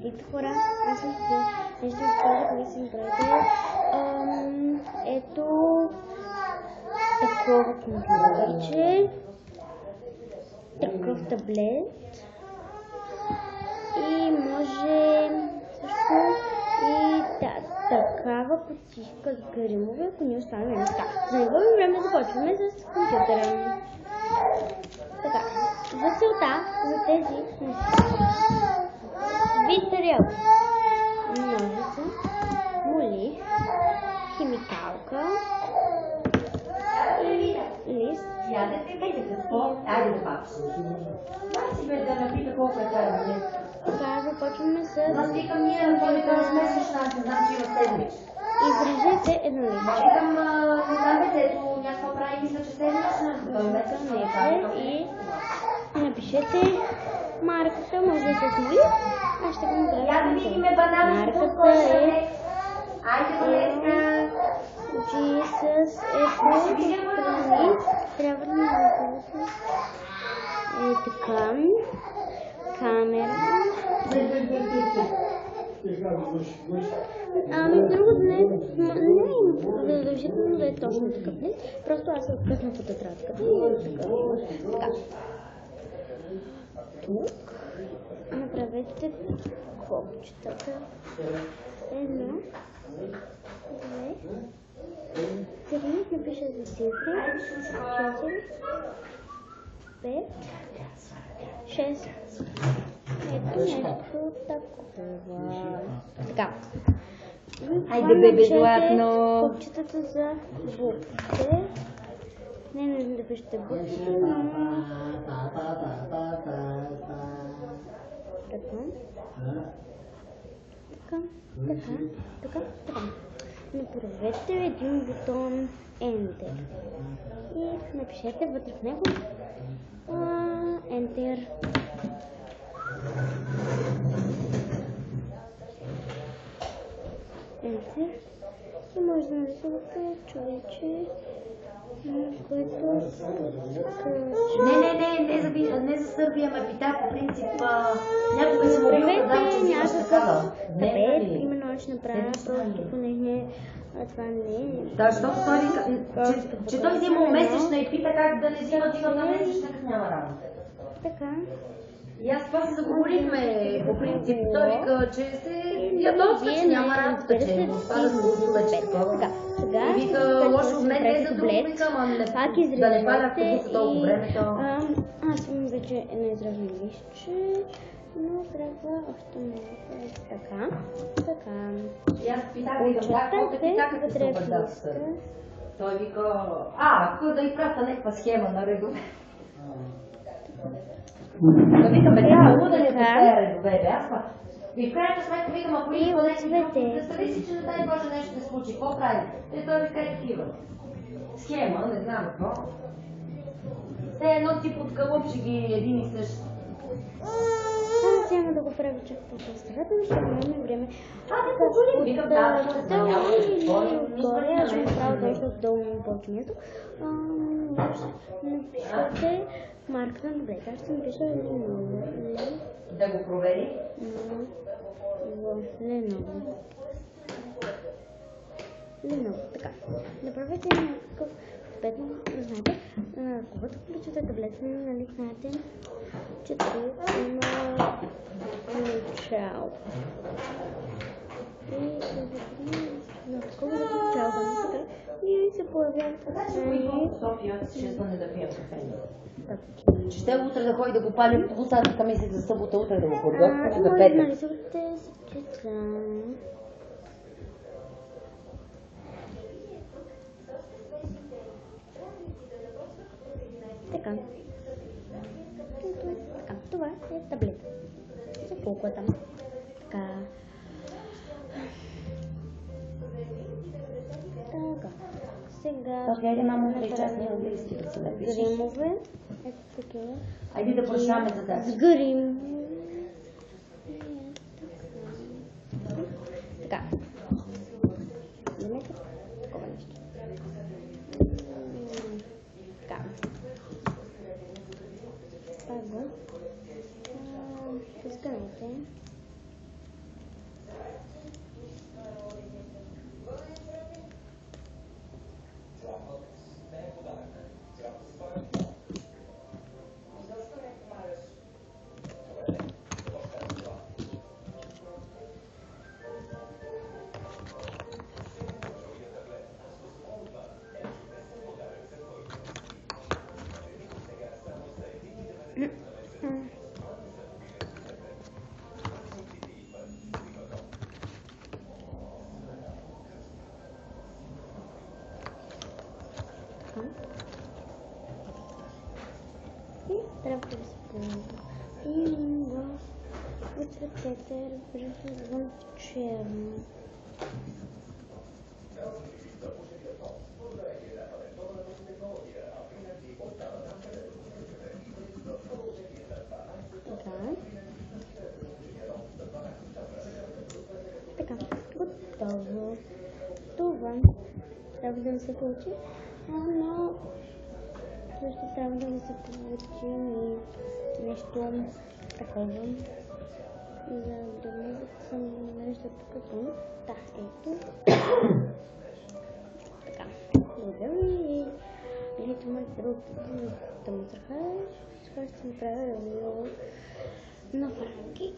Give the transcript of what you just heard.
Виждайте хора, аз ли ще ви кажа какви си направите. Ето такова компютърче, такъв таблет и може също и такава кутийка с гримове, ако ни останем места. За да не губим време, започваме с компютъра. Така, за целта, за тези вид тарелки, ножица, моли, химикалка и лист. Айде да пак се си бе да напита колко е тази днес. Така, започваме с... Аз викам ние, но той ми казва месечна, аз не знам, че има седмич. Изрежете едно лист. Викам, не знам, ето някаква прави, мисля, че седмична. Той месечна и напишете марката, може да се смоли. Аз ще го направя. Я да видим банана, марката е... Айде до днеска. Jesus страни. Трябва да напишете. Е така. Камера. Много не е задължително да е точно такъв лист. Просто аз се откъснах от тетрадката и е така. Тук направете копчетата. Едно, две, три, напишете цифри, 4, 5, 6. Ето нещо такова. Така. Айде, бебе, златно. Копчетата за буквите. Не да пишете буквите, но... Така. Направете един бутон Enter. И напишете вътре в него Enter. Enter. И може да нарисувате човече, което Не за Сърбия ме пита по принцип. Някога се мобил казал, че си имаш такава. Табет, именно ще направя, просто понеже това не е. Да, защото той вика, че той взима месечна и пита как да не взима тигата месечна, как няма работа. Така. И аз това се заговорихме по принцип. Той вика, че се ядосва, че няма работа, че му спада с гласове, такова. И вика, лошо от мен не за друго, викам, да не пада автобуса толкова време, то... Аз имам вече едно изравно листче, но трябва още малко. Така. И аз питах, викам, какво те пита, като се обърда с Сърбия. Той вика, ако да и прата някаква схема на редове. Да викам, бе, трябва луда ли да поставя редове, бе, аз па. И в крайна сметка викам, ако идва нещо друго, представи си, че не дай Боже нещо да случи, какво прави? Той вика е такива. Схема, не знам какво. Те едно тип от кълъпче ги един и същ. Аз няма да го правя чак по-старателно, ще имаме време. Не по-голи, викам, да, отгоре, аз ще направя нещо отдолу на почването. Напишете марката на таблета. Аз ще напиша Lenovo. Да го провери? Lenovo. Така. Направете някакъв петно, знаете, когато включвате таблета, нали знаете, че тук има начало. И на такова начало, така, и се появяват страни. София, ще звъне да пия кафе. Че ще утре да ходи да го палим в посадка, мислих за събота утре да го подготвя, за петък. Нарисувате скица. Така. Това е таблета. За колко е там. Така. Сега... Токи, айде мамо, утре час не английски да се напишеш. Гримове. Ето такива. Айде да прощаваме задача. С грим. Така. Вземете такова нещо. Така. Това го. Изгънете. цветете, разбира се, извън черно. Така, готово. Това трябва да ми се получи, но също трябва да ми се получи и нещо такова, за да мога да съм нещо такова. Да, ето. Така, благодаря и ето ме другата мусърха. Сега ще направя на франки.